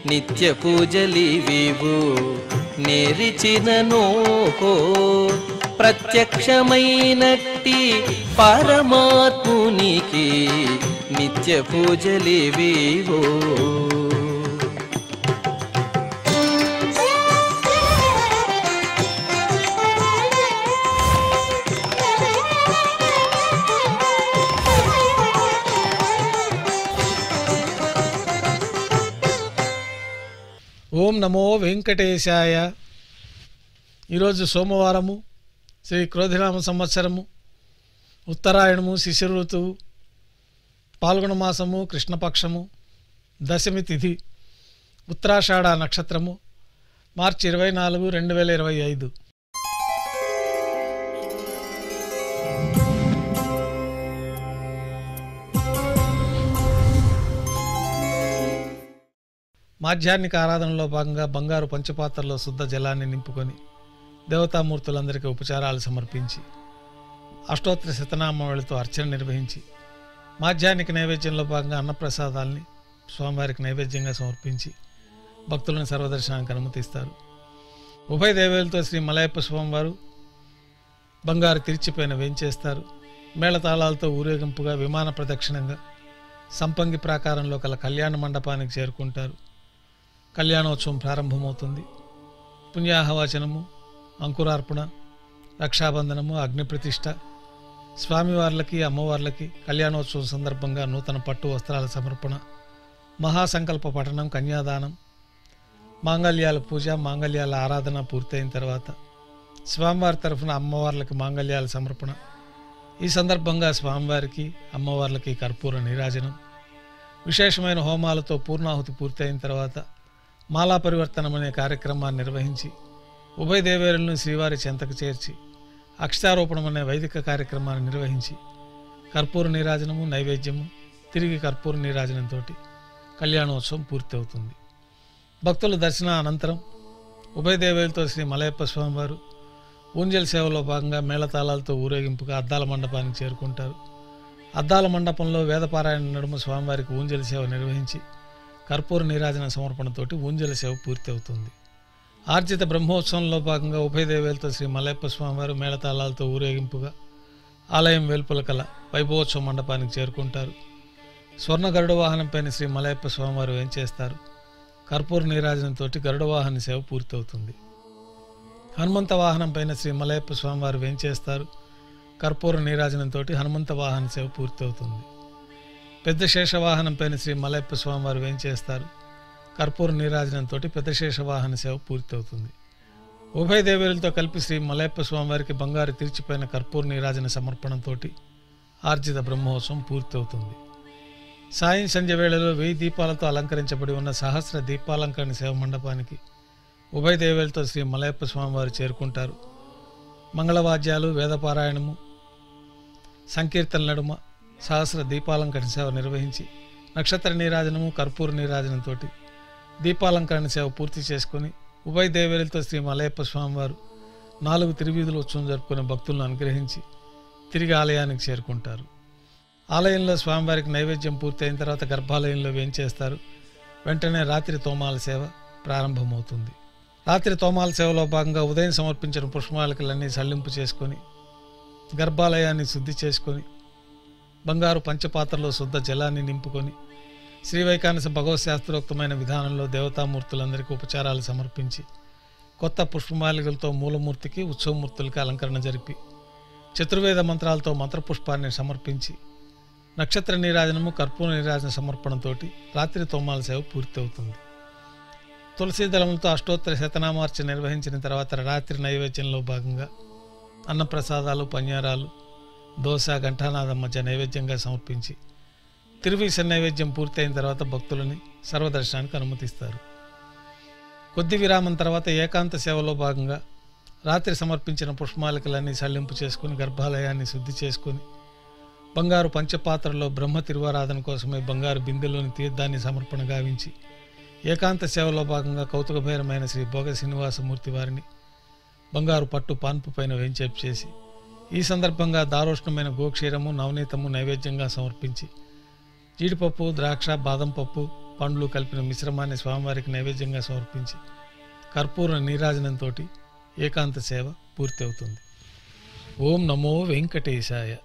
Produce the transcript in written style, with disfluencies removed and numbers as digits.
నిత్య పూజలివివు నేరిచిననో ప్రత్యక్షమైనట్టి పరమాత్మునికి నిత్య పూజలివివో. ఓం నమో వెంకటేశాయ. ఈరోజు సోమవారము, శ్రీ క్రోధినామ సంవత్సరము, ఉత్తరాయణము, శిశిర ఋతువు, పాల్గొన మాసము, కృష్ణపక్షము, దశమి తిథి, ఉత్తరాషాఢ నక్షత్రము, మార్చి 24, 2025. మాధ్యాహ్నిక ఆరాధనలో భాగంగా బంగారు పంచపాత్రలో శుద్ధ జలాన్ని నింపుకొని దేవతామూర్తులందరికీ ఉపచారాలు సమర్పించి అష్టోత్తర శతనామావళితో అర్చన నిర్వహించి మాధ్యాహ్నిక నైవేద్యంలో భాగంగా అన్నప్రసాదాల్ని స్వామివారికి నైవేద్యంగా సమర్పించి భక్తులను సర్వదర్శనానికి అనుమతిస్తారు. ఉభయ దేవేలతో శ్రీ మలయప్ప స్వామివారు బంగారు తిరిచిపైన వేంచేస్తారు. మేళతాళాలతో ఊరేగింపుగా విమాన ప్రదక్షిణంగా సంపంగి ప్రాకారంలో కల కళ్యాణ మండపానికి చేరుకుంటారు. కళ్యాణోత్సవం ప్రారంభమవుతుంది. పుణ్యాహవాచనము, అంకురార్పణ, రక్షాబంధనము, అగ్నిప్రతిష్ఠ, స్వామివార్లకి అమ్మవార్లకి కళ్యాణోత్సవం సందర్భంగా నూతన పట్టు వస్త్రాల సమర్పణ, మహాసంకల్ప పఠనం, కన్యాదానం, మాంగళ్యాల పూజ, మాంగళ్యాల ఆరాధన పూర్తయిన తర్వాత స్వామివారి తరఫున అమ్మవార్లకి మాంగళ్యాల సమర్పణ. ఈ సందర్భంగా స్వామివారికి అమ్మవార్లకి కర్పూర నీరాజనం, విశేషమైన హోమాలతో పూర్ణాహుతి పూర్తయిన తర్వాత మాలా పరివర్తనం అనే కార్యక్రమాన్ని నిర్వహించి ఉభయ దేవేరులను శ్రీవారి చెంతకు చేర్చి అక్షతారోపణం అనే వైదిక కార్యక్రమాన్ని నిర్వహించి కర్పూర నీరాజనము, నైవేద్యము, తిరిగి కర్పూర నీరాజనంతో కళ్యాణోత్సవం పూర్తి అవుతుంది. భక్తుల దర్శన అనంతరం ఉభయ దేవేలతో శ్రీ మలయప్ప స్వామివారు ఊంజల్ సేవలో భాగంగా మేళతాళాలతో ఊరేగింపుగా అద్దాల మండపానికి చేరుకుంటారు. అద్దాల మండపంలో వేదపారాయణ నడుమ స్వామివారికి ఊంజల్ సేవ నిర్వహించి కర్పూర నీరాజన సమర్పణతోటి ఊంజల సేవ పూర్తి అవుతుంది. ఆర్జిత బ్రహ్మోత్సవంలో భాగంగా ఉభయ దేవేలతో శ్రీ మలయప్ప స్వామివారు మేళతాళాలతో ఊరేగింపుగా ఆలయం వెలుపల కల వైభవోత్సవ మండపానికి చేరుకుంటారు. స్వర్ణ గరుడ వాహనంపైన శ్రీ మలయప్ప స్వామివారు వేంచేస్తారు. కర్పూర నీరాజనంతో గరుడ వాహన సేవ పూర్తి అవుతుంది. హనుమంత వాహనం పైన శ్రీ మలయప్ప స్వామివారు వేంచేస్తారు. కర్పూర నీరాజనంతో హనుమంత వాహన సేవ పూర్తి అవుతుంది. పెద్ద శేషవాహనం పైన శ్రీ మలయప్ప స్వామివారు వేంచేస్తారు. కర్పూర నీరాజనంతో పెద్ద శేషవాహన సేవ పూర్తి అవుతుంది. ఉభయ దేవేరులతో కలిపి శ్రీ మలయప్ప స్వామివారికి బంగారు తిరిచిపోయిన కర్పూర నీరాజన సమర్పణంతో ఆర్జిత బ్రహ్మోత్సవం పూర్తి అవుతుంది. సాయం సంధ్య వేళలో 1000 దీపాలతో అలంకరించబడి ఉన్న సహస్ర దీపాలంకరణ సేవ మండపానికి ఉభయ దేవేలతో శ్రీ మలయప్ప స్వామివారు చేరుకుంటారు. మంగళవాద్యాలు, వేదపారాయణము, సంకీర్తన నడుమ సహస్ర దీపాలంకరణ సేవ నిర్వహించి నక్షత్ర నీరాజనము, కర్పూర నీరాజనంతో దీపాలంకరణ సేవ పూర్తి చేసుకుని ఉభయ దేవేలతో శ్రీ మలయప్ప స్వామివారు 4 తిరువీధుల ఉత్సవం జరుపుకునే భక్తులను అనుగ్రహించి తిరిగి ఆలయానికి చేరుకుంటారు. ఆలయంలో స్వామివారికి నైవేద్యం పూర్తయిన తర్వాత గర్భాలయంలో వేంచేస్తారు. వెంటనే రాత్రి తోమాల సేవ ప్రారంభమవుతుంది. రాత్రి తోమాల సేవలో భాగంగా ఉదయం సమర్పించిన పుష్పమాలికలన్నీ సల్లింపు చేసుకొని గర్భాలయాన్ని శుద్ధి చేసుకొని బంగారు పంచపాత్రలో శుద్ధ జలాన్ని నింపుకొని శ్రీవైకానస భగవత్ శాస్త్రోక్తమైన విధానంలో దేవతామూర్తులందరికీ ఉపచారాలు సమర్పించి కొత్త పుష్పమాలికలతో మూలమూర్తికి, ఉత్సవమూర్తులకి అలంకరణ జరిపి చతుర్వేద మంత్రాలతో మంత్రపుష్పాన్ని సమర్పించి నక్షత్ర నీరాజనము, కర్పూర నీరాజన సమర్పణంతో రాత్రి తోమాల సేవ పూర్తి అవుతుంది. తులసీ దళములతో అష్టోత్తర శతనామార్చన నిర్వహించిన తర్వాత రాత్రి నైవేద్యంలో భాగంగా అన్నప్రసాదాలు, పన్యారాలు, దోశ, ఘంటానాదం మధ్య నైవేద్యంగా సమర్పించి తిరువీస నైవేద్యం పూర్తయిన తర్వాత భక్తులని సర్వదర్శనానికి అనుమతిస్తారు. కొద్ది విరామం తర్వాత ఏకాంత సేవలో భాగంగా రాత్రి సమర్పించిన పుష్పమాలికలన్నీ సల్లింపు చేసుకుని గర్భాలయాన్ని శుద్ధి చేసుకుని బంగారు పంచపాత్రలో బ్రహ్మ తిరువారాధన కోసమై బంగారు బిందెలోని తీర్థాన్ని సమర్పణ గావించి ఏకాంత సేవలో భాగంగా కౌతుకభైరమైన శ్రీ భోగ శ్రీనివాసమూర్తి వారిని బంగారు పట్టు పాన్పు పైన వేంచేపు చేసి ఈ సందర్భంగా దారోష్ణమైన గోక్షీరము, నవనీతము నైవేద్యంగా సమర్పించి జీడిపప్పు, ద్రాక్ష, బాదం పప్పు, పండ్లు కలిపిన మిశ్రమాన్ని స్వామివారికి నైవేద్యంగా సమర్పించి కర్పూర నీరాజనంతో ఏకాంత సేవ పూర్తి అవుతుంది. ఓం నమో వెంకటేశాయ.